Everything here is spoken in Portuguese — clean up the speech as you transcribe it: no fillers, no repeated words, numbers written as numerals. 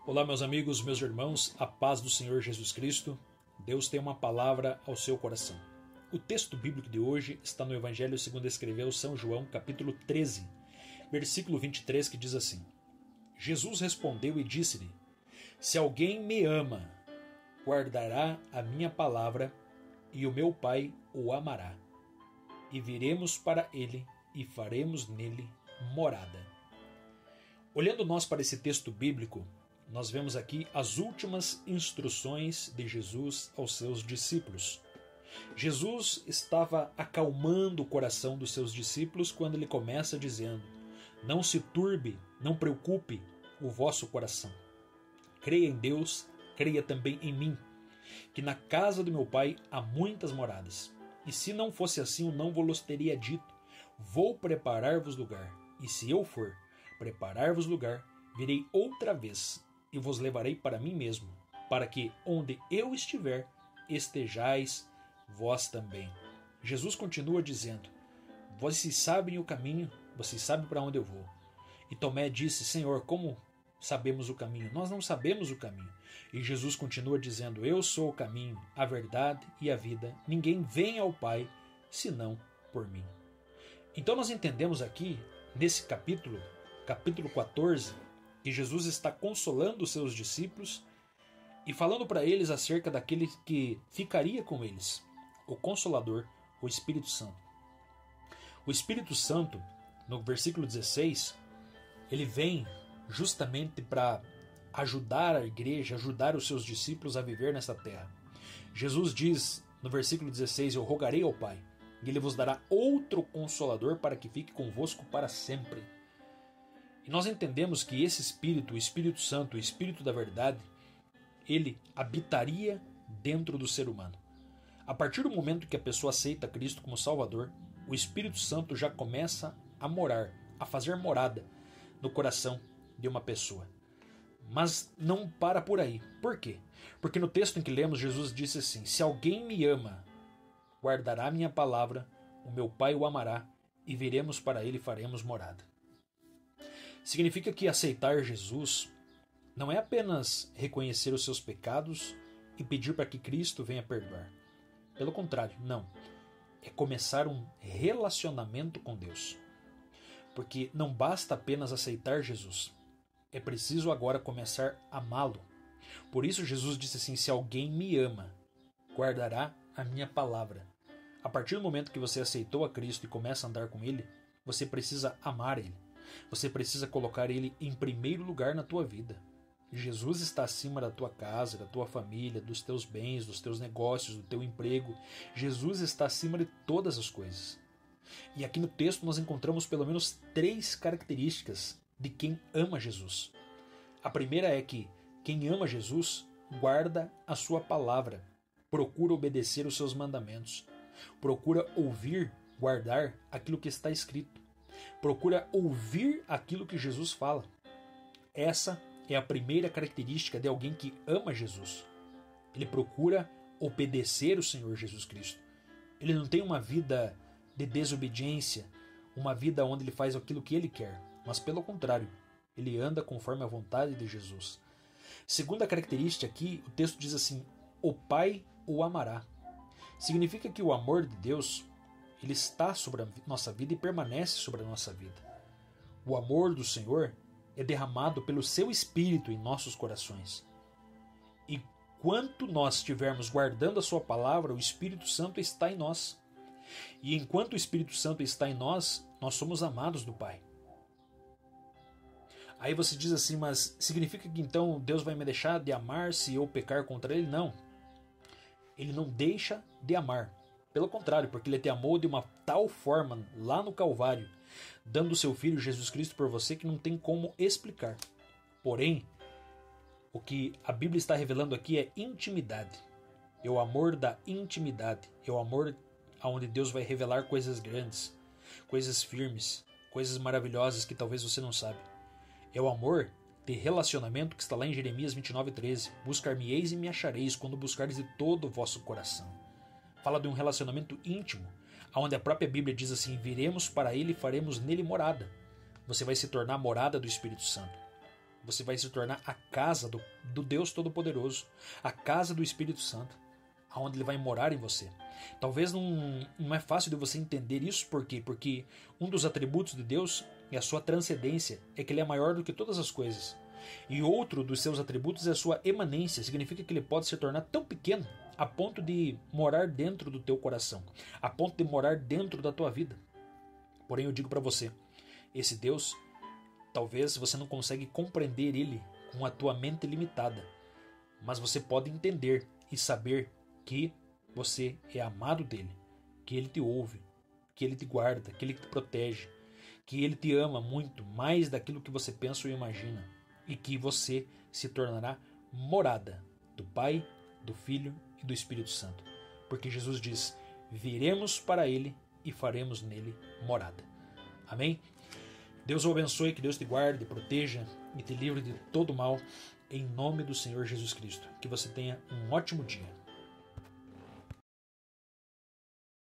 Olá, meus amigos, meus irmãos, a paz do Senhor Jesus Cristo. Deus tem uma palavra ao seu coração. O texto bíblico de hoje está no Evangelho segundo escreveu São João, capítulo 13, versículo 23, que diz assim: Jesus respondeu e disse-lhe: Se alguém me ama, guardará a minha palavra, e o meu Pai o amará. E viremos para ele e faremos nele morada. Olhando nós para esse texto bíblico, nós vemos aqui as últimas instruções de Jesus aos seus discípulos. Jesus estava acalmando o coração dos seus discípulos quando ele começa dizendo: Não se turbe, não preocupe o vosso coração. Creia em Deus, creia também em mim, que na casa do meu Pai há muitas moradas. E se não fosse assim, eu não vos teria dito: Vou preparar-vos lugar. E se eu for preparar-vos lugar, virei outra vez e vos levarei para mim mesmo, para que onde eu estiver, estejais vós também. Jesus continua dizendo: Vocês sabem o caminho, vocês sabem para onde eu vou. E Tomé disse: Senhor, como sabemos o caminho? Nós não sabemos o caminho. E Jesus continua dizendo: Eu sou o caminho, a verdade e a vida. Ninguém vem ao Pai senão por mim. Então nós entendemos aqui, nesse capítulo 14, que Jesus está consolando os seus discípulos e falando para eles acerca daquele que ficaria com eles, o Consolador, o Espírito Santo. O Espírito Santo, no versículo 16, ele vem justamente para ajudar a igreja, ajudar os seus discípulos a viver nessa terra. Jesus diz no versículo 16: Eu rogarei ao Pai, e Ele vos dará outro Consolador para que fique convosco para sempre. E nós entendemos que esse Espírito, o Espírito Santo, o Espírito da verdade, ele habitaria dentro do ser humano. A partir do momento que a pessoa aceita Cristo como Salvador, o Espírito Santo já começa a morar, a fazer morada no coração de uma pessoa. Mas não para por aí. Por quê? Porque no texto em que lemos, Jesus disse assim: Se alguém me ama, guardará a minha palavra, o meu Pai o amará, e viremos para ele e faremos morada. Significa que aceitar Jesus não é apenas reconhecer os seus pecados e pedir para que Cristo venha perdoar. Pelo contrário, não. É começar um relacionamento com Deus. Porque não basta apenas aceitar Jesus. É preciso agora começar a amá-lo. Por isso Jesus disse assim: Se alguém me ama, guardará a minha palavra. A partir do momento que você aceitou a Cristo e começa a andar com Ele, você precisa amar Ele. Você precisa colocar Ele em primeiro lugar na tua vida. Jesus está acima da tua casa, da tua família, dos teus bens, dos teus negócios, do teu emprego. Jesus está acima de todas as coisas. E aqui no texto nós encontramos pelo menos 3 características de quem ama Jesus. A primeira é que quem ama Jesus guarda a sua palavra, procura obedecer os seus mandamentos, procura ouvir, guardar aquilo que está escrito, procura ouvir aquilo que Jesus fala. Essa é a primeira característica de alguém que ama Jesus. Ele procura obedecer o Senhor Jesus Cristo. Ele não tem uma vida de desobediência, uma vida onde ele faz aquilo que ele quer, mas pelo contrário, ele anda conforme a vontade de Jesus. Segunda característica aqui, o texto diz assim: o Pai o amará. Significa que o amor de Deus, ele está sobre a nossa vida e permanece sobre a nossa vida. O amor do Senhor é derramado pelo seu Espírito em nossos corações. E quanto nós estivermos guardando a sua palavra, o Espírito Santo está em nós. E enquanto o Espírito Santo está em nós, nós somos amados do Pai. Aí você diz assim: mas significa que então Deus vai me deixar de amar se eu pecar contra Ele? Não. Ele não deixa de amar. Pelo contrário, porque Ele te amou de uma tal forma lá no Calvário, dando o seu Filho Jesus Cristo por você, que não tem como explicar. Porém, o que a Bíblia está revelando aqui é intimidade. É o amor da intimidade. É o amor onde Deus vai revelar coisas grandes, coisas firmes, coisas maravilhosas que talvez você não sabe. É o amor de relacionamento que está lá em Jeremias 29:13. Buscar-me-eis e me achareis quando buscardes de todo o vosso coração. Fala de um relacionamento íntimo, onde a própria Bíblia diz assim: viremos para ele e faremos nele morada. Você vai se tornar morada do Espírito Santo. Você vai se tornar a casa do Deus Todo-Poderoso, a casa do Espírito Santo, aonde ele vai morar em você. Talvez não é fácil de você entender isso, por quê? Porque um dos atributos de Deus é a sua transcendência, é que ele é maior do que todas as coisas. E outro dos seus atributos é a sua emanência, significa que ele pode se tornar tão pequeno a ponto de morar dentro do teu coração, a ponto de morar dentro da tua vida. Porém, eu digo para você, esse Deus, talvez você não consegue compreender ele com a tua mente limitada, mas você pode entender e saber que você é amado dele, que ele te ouve, que ele te guarda, que ele te protege, que ele te ama muito, mais daquilo que você pensa ou imagina, e que você se tornará morada do Pai, do Filho e do Espírito Santo. Porque Jesus diz, viremos para ele e faremos nele morada. Amém? Deus o abençoe, que Deus te guarde, proteja e te livre de todo mal, em nome do Senhor Jesus Cristo. Que você tenha um ótimo dia.